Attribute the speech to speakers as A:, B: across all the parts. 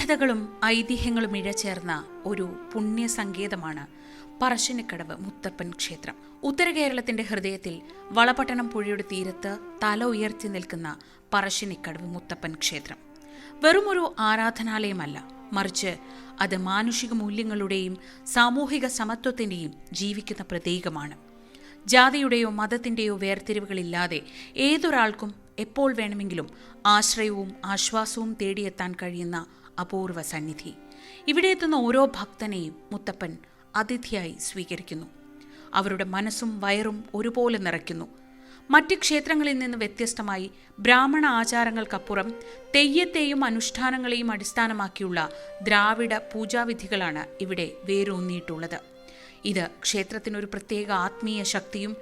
A: കഥകളും ഐതിഹ്യങ്ങളും ഇഴചേർന്ന ഒരു പുണ്യസങ്കേതമാണ് പറശ്ശിനിക്കടവ് മുത്തപ്പൻ ക്ഷേത്രം. ഉത്തര കേരളത്തിന്റെ ഹൃദയത്തിൽ വളപട്ടണം പുഴയുടെ തീരത്ത് തല ഉയർത്തി നിൽക്കുന്ന പറശ്ശിനിക്കടവ് മുത്തപ്പൻ ക്ഷേത്രം വെറുമൊരു ആരാധനാലയമല്ല, മറിച്ച് അത് മാനുഷിക മൂല്യങ്ങളുടെയും സാമൂഹിക സമത്വത്തിന്റെയും ജീവിക്കുന്ന പ്രതീകമാണ്. ജാതിയുടെയോ മതത്തിന്റെയോ വേർതിരിവുകളില്ലാതെ ഏതൊരാൾക്കും എപ്പോൾ വേണമെങ്കിലും ആശ്രയവും ആശ്വാസവും തേടിയെത്താൻ കഴിയുന്ന അപൂർവ സന്നിധി. ഇവിടെ എത്തുന്ന ഓരോ ഭക്തനെയും മുത്തപ്പൻ അതിഥിയായി സ്വീകരിക്കുന്നു. അവരുടെ മനസ്സും വയറും ഒരുപോലെ നിറയ്ക്കുന്നു. മറ്റ് ക്ഷേത്രങ്ങളിൽ നിന്ന് വ്യത്യസ്തമായി ബ്രാഹ്മണ ആചാരങ്ങൾക്കപ്പുറം തെയ്യത്തെയും അനുഷ്ഠാനങ്ങളെയും അടിസ്ഥാനമാക്കിയുള്ള ദ്രാവിഡ പൂജാവിധികളാണ് ഇവിടെ വേരൂന്നിയിട്ടുള്ളത്. ഇത് ക്ഷേത്രത്തിനൊരു പ്രത്യേക ആത്മീയ ശക്തിയും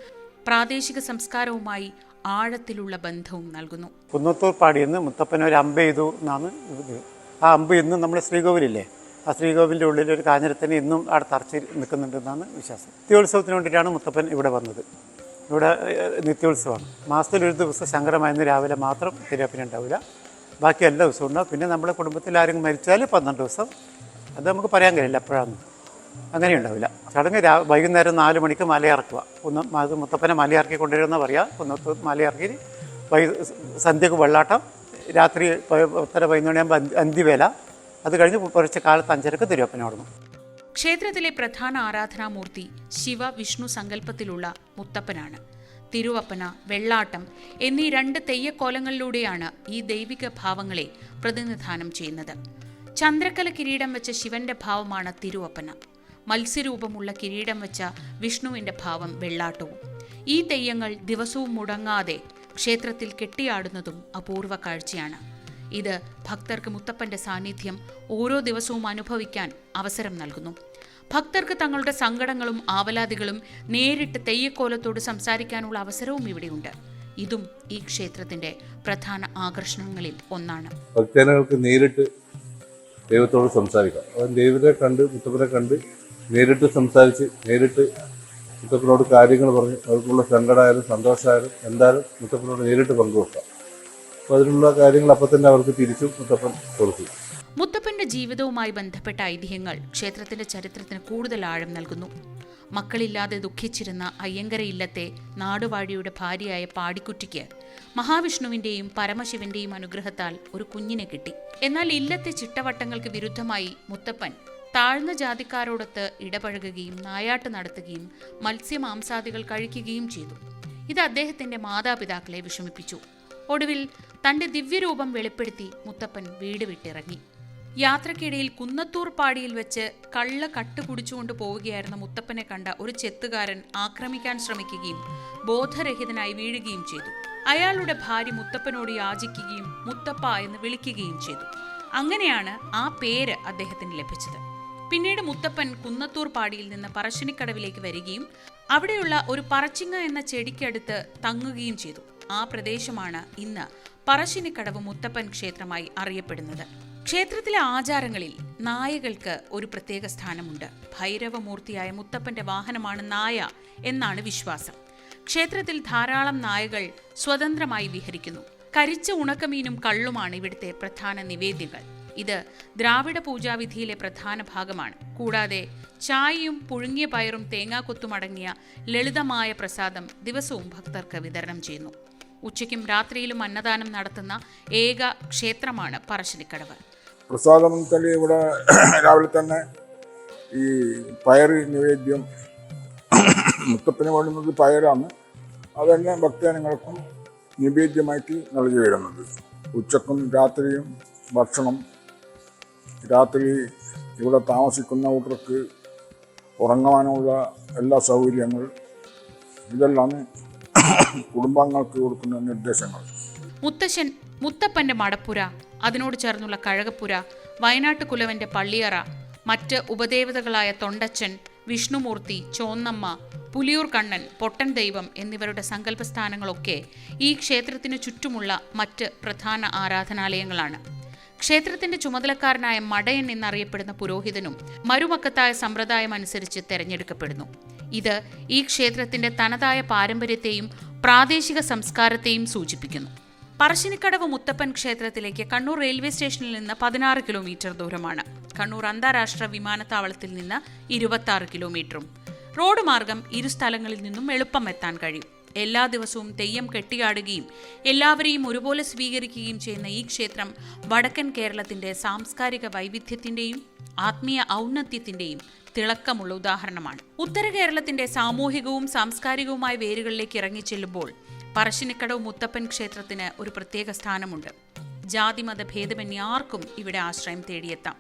A: പ്രാദേശിക സംസ്കാരവുമായി ആഴത്തിലുള്ള ബന്ധവും നൽകുന്നു.
B: കുന്നത്തൂർ പാടിയെന്ന് മുത്തപ്പൻ ഒരു അമ്പ് ചെയ്തു എന്നാണ് ഇത്. ആ അമ്പ് ഇന്നും നമ്മുടെ ശ്രീകോവിലില്ലേ, ആ ശ്രീകോവിലിൻ്റെ ഉള്ളിൽ ഒരു കാഞ്ഞിരത്തിന് ഇന്നും അവിടെ തറച്ച് നിൽക്കുന്നുണ്ടെന്നാണ് വിശ്വാസം. നിത്യോത്സവത്തിന് വേണ്ടിയിട്ടാണ് മുത്തപ്പൻ ഇവിടെ വന്നത്. ഇവിടെ നിത്യോത്സവമാണ്. മാസത്തിലൊരു ദിവസം ശങ്കരമായെന്ന് രാവിലെ മാത്രം തിരുവപ്പന ഉണ്ടാവില്ല, ബാക്കി എല്ലാ ദിവസവും ഉണ്ടാവും. പിന്നെ നമ്മുടെ കുടുംബത്തിൽ ആരെങ്കിലും മരിച്ചാൽ 12 ദിവസം, അത് നമുക്ക് പറയാൻ കഴിയില്ല എപ്പോഴാണ്, അങ്ങനെ ഉണ്ടാവില്ല. ചടങ്ങ് വൈകുന്നേരം 4 മണിക്ക് മലയിറക്കുക. അത് മുത്തപ്പനെ മലയിറക്കി കൊണ്ടുവരുമെന്ന് പറയാം. കുന്നത്തൂർ മലയിറക്കി സന്ധ്യക്ക് വെള്ളാട്ടം, രാത്രി 10-11 മണിയാകുമ്പോൾ അന്തിവേല, അത് കഴിഞ്ഞ് കുറച്ച് കാലത്ത് 5:30 തിരുവപ്പന ഓടുന്നു.
A: ക്ഷേത്രത്തിലെ പ്രധാന ആരാധനാമൂർത്തി ശിവ വിഷ്ണു സങ്കല്പത്തിലുള്ള മുത്തപ്പനാണ്. തിരുവപ്പന, വെള്ളാട്ടം എന്നീ 2 തെയ്യക്കോലങ്ങളിലൂടെയാണ് ഈ ദൈവിക ഭാവങ്ങളെ പ്രതിനിധാനം ചെയ്യുന്നത്. ചന്ദ്രക്കല കിരീടം വെച്ച ശിവന്റെ ഭാവമാണ് തിരുവപ്പന. മത്സ്യരൂപമുള്ള കിരീടം വെച്ച വിഷ്ണുവിന്റെ ഭാവം വെള്ളാട്ടവും. ഈ തെയ്യങ്ങൾ ദിവസവും മുടങ്ങാതെ ക്ഷേത്രത്തിൽ കെട്ടിയാടുന്നതും അപൂർവ കാഴ്ചയാണ്. ഇത് ഭക്തർക്ക് മുത്തപ്പന്റെ സാന്നിധ്യം ഓരോ ദിവസവും അനുഭവിക്കാൻ അവസരം നൽകുന്നു. ഭക്തർക്ക് തങ്ങളുടെ സങ്കടങ്ങളും ആവലാതികളും നേരിട്ട് തെയ്യക്കോലത്തോട് സംസാരിക്കാനുള്ള അവസരവും ഇവിടെയുണ്ട്. ഇതും ഈ ക്ഷേത്രത്തിന്റെ പ്രധാന ആകർഷണങ്ങളിൽ ഒന്നാണ്.
C: ഭക്തജനങ്ങൾക്ക് നേരിട്ട് ദൈവത്തോട് സംസാരിക്കാം. അവൻ ദൈവത്തെ കണ്ട്, മുത്തപ്പനെ കണ്ട് നേരിട്ട് സംസാരിച്ച്, നേരിട്ട് മുത്തപ്പനോട് കാര്യങ്ങൾ പറഞ്ഞ് അവർക്കുള്ള സങ്കടമായാലും സന്തോഷമായാലും എന്തായാലും മുത്തപ്പനോട് നേരിട്ട് പങ്കുവെക്കാം. അപ്പോൾ അതിനുള്ള കാര്യങ്ങൾ അപ്പം തന്നെ അവർക്ക് തിരിച്ചും മുത്തപ്പൻ കൊടുത്തു.
A: മുത്തപ്പന്റെ ജീവിതവുമായി ബന്ധപ്പെട്ട ഐതിഹ്യങ്ങൾ ക്ഷേത്രത്തിന്റെ ചരിത്രത്തിന് കൂടുതൽ ആഴം നൽകുന്നു. മക്കളില്ലാതെ ദുഃഖിച്ചിരുന്ന അയ്യങ്കര ഇല്ലത്തെ നാടുവാഴിയുടെ ഭാര്യയായ പാടിക്കുറ്റിക്ക് മഹാവിഷ്ണുവിന്റെയും പരമശിവന്റെയും അനുഗ്രഹത്താൽ ഒരു കുഞ്ഞിനെ കിട്ടി. എന്നാൽ ഇല്ലത്തെ ചിട്ടവട്ടങ്ങൾക്ക് വിരുദ്ധമായി മുത്തപ്പൻ താഴ്ന്ന ജാതിക്കാരോടൊത്ത് ഇടപഴകുകയും നായാട്ട് നടത്തുകയും മത്സ്യമാംസാദികൾ കഴിക്കുകയും ചെയ്തു. ഇത് അദ്ദേഹത്തിന്റെ മാതാപിതാക്കളെ വിഷമിപ്പിച്ചു. ഒടുവിൽ തന്റെ ദിവ്യരൂപം വെളിപ്പെടുത്തി മുത്തപ്പൻ വീട് വിട്ടിറങ്ങി. യാത്രക്കിടയിൽ കുന്നത്തൂർ പാടിയിൽ വെച്ച് കള്ള കട്ടുകുടിച്ചുകൊണ്ട് പോവുകയായിരുന്ന മുത്തപ്പനെ കണ്ട ഒരു ചെത്തുകാരൻ ആക്രമിക്കാൻ ശ്രമിക്കുകയും ബോധരഹിതനായി വീഴുകയും ചെയ്തു. അയാളുടെ ഭാര്യ മുത്തപ്പനോട് യാചിക്കുകയും മുത്തപ്പ എന്ന് വിളിക്കുകയും ചെയ്തു. അങ്ങനെയാണ് ആ പേര് അദ്ദേഹത്തിന് ലഭിച്ചത്. പിന്നീട് മുത്തപ്പൻ കുന്നത്തൂർ പാടിയിൽ നിന്ന് പറശ്ശിനിക്കടവിലേക്ക് വരികയും അവിടെയുള്ള ഒരു പറച്ചിങ്ങ എന്ന ചെടിക്കടുത്ത് തങ്ങുകയും ചെയ്തു. ആ പ്രദേശമാണ് ഇന്ന് പറശ്ശിനിക്കടവ് മുത്തപ്പൻ ക്ഷേത്രമായി അറിയപ്പെടുന്നത്. ക്ഷേത്രത്തിലെ ആചാരങ്ങളിൽ നായകൾക്ക് ഒരു പ്രത്യേക സ്ഥാനമുണ്ട്. ഭൈരവമൂർത്തിയായ മുത്തപ്പന്റെ വാഹനമാണ് നായ എന്നാണ് വിശ്വാസം. ക്ഷേത്രത്തിൽ ധാരാളം നായകൾ സ്വതന്ത്രമായി വിഹരിക്കുന്നു. കരിച്ച ഉണക്കമീനും കള്ളുമാണ് ഇവിടുത്തെ പ്രധാന നിവേദ്യങ്ങൾ. ഇത് ദ്രാവിഡ പൂജാവിധിയിലെ പ്രധാന ഭാഗമാണ്. കൂടാതെ ചായയും പുഴുങ്ങിയ പയറും തേങ്ങാക്കൊത്തും അടങ്ങിയ ലളിതമായ പ്രസാദം ദിവസവും ഭക്തർക്ക് വിതരണം ചെയ്യുന്നു. ഉച്ചയ്ക്കും രാത്രിയിലും അന്നദാനം നടത്തുന്ന ഏക ക്ഷേത്രമാണ് പറശ്ശിനിക്കടവ്.
D: പ്രസാദം ഇവിടെ രാവിലെ തന്നെ ഈ പയർ നിവേദ്യം, മുത്തപ്പന് വേണ്ടുന്നത് പയറാണ്. അതന്നെ ഭക്തജനങ്ങൾക്കും നിവേദ്യമായിട്ട് നൽകി വരുന്നത്. ഉച്ചക്കും രാത്രിയും ഭക്ഷണം, രാത്രി ഇവിടെ താമസിക്കുന്നവർക്ക് ഉറങ്ങാനുള്ള എല്ലാ സൗകര്യങ്ങൾ, ഇതെല്ലാം കുടുംബാംഗങ്ങൾക്ക് കൊടുക്കുന്ന നിർദ്ദേശങ്ങൾ.
A: മുത്തപ്പന്റെ മടപ്പുര, അതിനോട് ചേർന്നുള്ള കഴകപ്പുര, വയനാട്ട് കുലവന്റെ പള്ളിയറ, മറ്റ് ഉപദേവതകളായ തൊണ്ടച്ചൻ, വിഷ്ണുമൂർത്തി, ചോന്നമ്മ, പുലിയൂർ കണ്ണൻ, പൊട്ടൻ ദൈവം എന്നിവരുടെ സങ്കല്പസ്ഥാനങ്ങളൊക്കെ ഈ ക്ഷേത്രത്തിന് ചുറ്റുമുള്ള മറ്റ് പ്രധാന ആരാധനാലയങ്ങളാണ്. ക്ഷേത്രത്തിന്റെ ചുമതലക്കാരനായ മടയൻ എന്നറിയപ്പെടുന്ന പുരോഹിതനും മരുമക്കത്തായ സമ്പ്രദായം അനുസരിച്ച് തെരഞ്ഞെടുക്കപ്പെടുന്നു. ഇത് ഈ ക്ഷേത്രത്തിന്റെ തനതായ പാരമ്പര്യത്തെയും പ്രാദേശിക സംസ്കാരത്തെയും സൂചിപ്പിക്കുന്നു. പറശ്ശിനിക്കടവ് മുത്തപ്പൻ ക്ഷേത്രത്തിലേക്ക് കണ്ണൂർ റെയിൽവേ സ്റ്റേഷനിൽ നിന്ന് 16 കിലോമീറ്റർ ദൂരമാണ്. കണ്ണൂർ അന്താരാഷ്ട്ര വിമാനത്താവളത്തിൽ നിന്ന് 26 കിലോമീറ്ററും. റോഡ് മാർഗം ഇരു സ്ഥലങ്ങളിൽ നിന്നും എളുപ്പം എത്താൻ കഴിയും. എല്ലാ ദിവസവും തെയ്യം കെട്ടിയാടുകയും എല്ലാവരെയും ഒരുപോലെ സ്വീകരിക്കുകയും ചെയ്യുന്ന ഈ ക്ഷേത്രം വടക്കൻ കേരളത്തിന്റെ സാംസ്കാരിക വൈവിധ്യത്തിന്റെയും ആത്മീയ ഔന്നത്യത്തിന്റെയും തിളക്കമുള്ള ഉദാഹരണമാണ്. ഉത്തര കേരളത്തിന്റെ സാമൂഹികവും സാംസ്കാരികവുമായ വേരുകളിലേക്ക് ഇറങ്ങിച്ചെല്ലുമ്പോൾ പറശ്ശിനിക്കടവ് മുത്തപ്പൻ ക്ഷേത്രത്തിന് ഒരു പ്രത്യേക സ്ഥാനമുണ്ട്. ജാതിമത ഭേദമന്യേ ആർക്കും ഇവിടെ ആശ്രയം തേടിയെത്താം.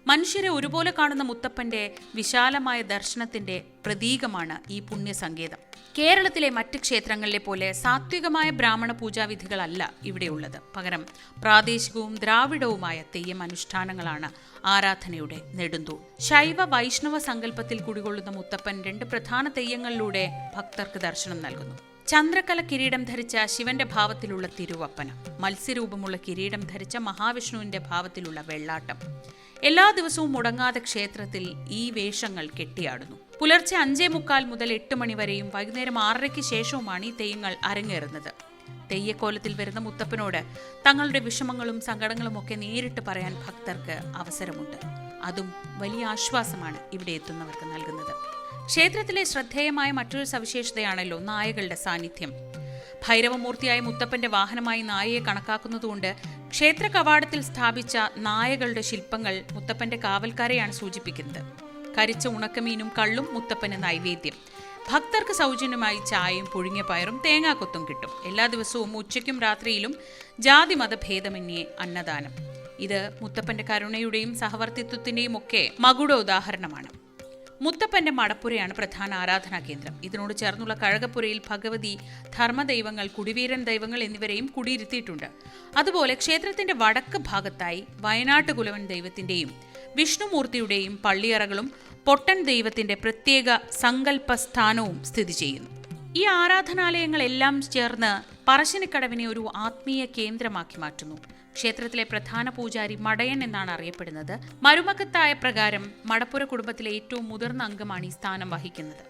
A: മനുഷ്യരെ ഒരുപോലെ കാണുന്ന മുത്തപ്പന്റെ വിശാലമായ ദർശനത്തിന്റെ പ്രതീകമാണ് ഈ പുണ്യസങ്കേതം. കേരളത്തിലെ മറ്റ് ക്ഷേത്രങ്ങളിലെ പോലെ സാത്വികമായ ബ്രാഹ്മണ പൂജാവിധികളല്ല ഇവിടെയുള്ളത്. പകരം പ്രാദേശികവും ദ്രാവിഡവുമായ തെയ്യം അനുഷ്ഠാനങ്ങളാണ് ആരാധനയുടെ നെടുന്തൂൺ. ശൈവ വൈഷ്ണവ സങ്കല്പത്തിൽ കുടികൊള്ളുന്ന മുത്തപ്പൻ 2 പ്രധാന തെയ്യങ്ങളിലൂടെ ഭക്തർക്ക് ദർശനം നൽകുന്നു. ചന്ദ്രകല കിരീടം ധരിച്ച ശിവന്റെ ഭാവത്തിലുള്ള തിരുവപ്പന, മത്സ്യരൂപമുള്ള കിരീടം ധരിച്ച മഹാവിഷ്ണുവിന്റെ ഭാവത്തിലുള്ള വെള്ളാട്ടം. എല്ലാ ദിവസവും മുടങ്ങാതെ ക്ഷേത്രത്തിൽ ഈ വേഷങ്ങൾ കെട്ടിയാടുന്നു. പുലർച്ചെ 5:45 മുതൽ 8 മണി വരെയും വൈകുന്നേരം 6:30 ശേഷവുമാണ് ഈ തെയ്യങ്ങൾ അരങ്ങേറുന്നത്. തെയ്യക്കോലത്തിൽ വരുന്ന മുത്തപ്പനോട് തങ്ങളുടെ വിഷമങ്ങളും സങ്കടങ്ങളും ഒക്കെ നേരിട്ട് പറയാൻ ഭക്തർക്ക് അവസരമുണ്ട്. അതും വലിയ ആശ്വാസമാണ് ഇവിടെ എത്തുന്നവർക്ക് നൽകുന്നത്. ക്ഷേത്രത്തിലെ ശ്രദ്ധേയമായ മറ്റൊരു സവിശേഷതയാണല്ലോ നായകളുടെ സാന്നിധ്യം. ഭൈരവമൂർത്തിയായ മുത്തപ്പന്റെ വാഹനമായി നായയെ കണക്കാക്കുന്നതുകൊണ്ട് ക്ഷേത്ര കവാടത്തിൽ സ്ഥാപിച്ച നായകളുടെ ശില്പങ്ങൾ മുത്തപ്പന്റെ കാവൽക്കാരെയാണ് സൂചിപ്പിക്കുന്നത്. കരിച്ച ഉണക്കമീനും കള്ളും മുത്തപ്പന് നൈവേദ്യം. ഭക്തർക്ക് സൗജന്യമായി ചായയും പുഴുങ്ങിയ പയറും തേങ്ങാക്കൊത്തും കിട്ടും. എല്ലാ ദിവസവും ഉച്ചയ്ക്കും രാത്രിയിലും ജാതിമത ഭേദമന്യേ അന്നദാനം. ഇത് മുത്തപ്പന്റെ കരുണയുടെയും സഹവർത്തിത്വത്തിന്റെയും ഒക്കെ മകുട ഉദാഹരണമാണ്. മുത്തപ്പന്റെ മടപ്പുരയാണ് പ്രധാന ആരാധനാ കേന്ദ്രം. ഇതിനോട് ചേർന്നുള്ള കഴകപ്പുരയിൽ ഭഗവതി, ധർമ്മദൈവങ്ങൾ, കുടിവീരൻ ദൈവങ്ങൾ എന്നിവരെയും കുടിയിരുത്തിയിട്ടുണ്ട്. അതുപോലെ ക്ഷേത്രത്തിന്റെ വടക്ക് ഭാഗത്തായി വയനാട്ടുകുലവൻ ദൈവത്തിന്റെയും വിഷ്ണുമൂർത്തിയുടെയും പള്ളിയറകളും പൊട്ടൻ ദൈവത്തിന്റെ പ്രത്യേക സങ്കല്പസ്ഥാനവും സ്ഥിതി ചെയ്യുന്നു. ഈ ആരാധനാലയങ്ങളെല്ലാം ചേർന്ന് പറശ്ശിനിക്കടവിനെ ഒരു ആത്മീയ കേന്ദ്രമാക്കി മാറ്റുന്നു. ക്ഷേത്രത്തിലെ പ്രധാന പൂജാരി മടയൻ എന്നാണ് അറിയപ്പെടുന്നത്. മരുമക്കത്തായ പ്രകാരം മടപ്പുര കുടുംബത്തിലെ ഏറ്റവും മുതിർന്ന അംഗമാണ് ഈ സ്ഥാനം വഹിക്കുന്നത്.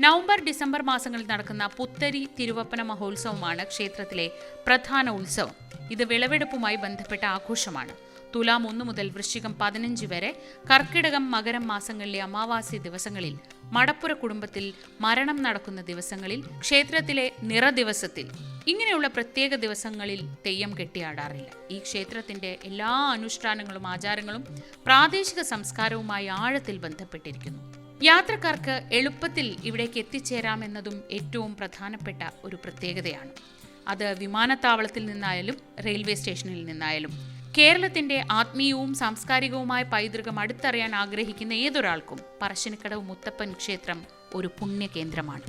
A: നവംബർ, ഡിസംബർ മാസങ്ങളിൽ നടക്കുന്ന പുത്തരി തിരുവപ്പന മഹോത്സവമാണ് ക്ഷേത്രത്തിലെ പ്രധാന ഉത്സവം. ഇത് വിളവെടുപ്പുമായി ബന്ധപ്പെട്ട ആഘോഷമാണ്. തുലാം 1 മുതൽ വൃശ്ചികം 15 വരെ, കർക്കിടകം, മകരം മാസങ്ങളിലെ അമാവാസി ദിവസങ്ങളിൽ, മടപ്പുര കുടുംബത്തിൽ മരണം നടക്കുന്ന ദിവസങ്ങളിൽ, ക്ഷേത്രത്തിലെ നിറ ദിവസത്തിൽ, ഇങ്ങനെയുള്ള പ്രത്യേക ദിവസങ്ങളിൽ തെയ്യം കെട്ടിയാടാറില്ല. ഈ ക്ഷേത്രത്തിന്റെ എല്ലാ അനുഷ്ഠാനങ്ങളും ആചാരങ്ങളും പ്രാദേശിക സംസ്കാരവുമായി ആഴത്തിൽ ബന്ധപ്പെട്ടിരിക്കുന്നു. യാത്രക്കാർക്ക് എളുപ്പത്തിൽ ഇവിടേക്ക് എത്തിച്ചേരാമെന്നതും ഏറ്റവും പ്രധാനപ്പെട്ട ഒരു പ്രത്യേകതയാണ്. അത് വിമാനത്താവളത്തിൽ നിന്നായാലും റെയിൽവേ സ്റ്റേഷനിൽ നിന്നായാലും. കേരളത്തിന്റെ ആത്മീയവും സാംസ്കാരികവുമായ പൈതൃകം അടുത്തറിയാൻ ആഗ്രഹിക്കുന്ന ഏതൊരാൾക്കും പറശ്ശിനിക്കടവ് മുത്തപ്പൻ ക്ഷേത്രം ഒരു പുണ്യകേന്ദ്രമാണ്.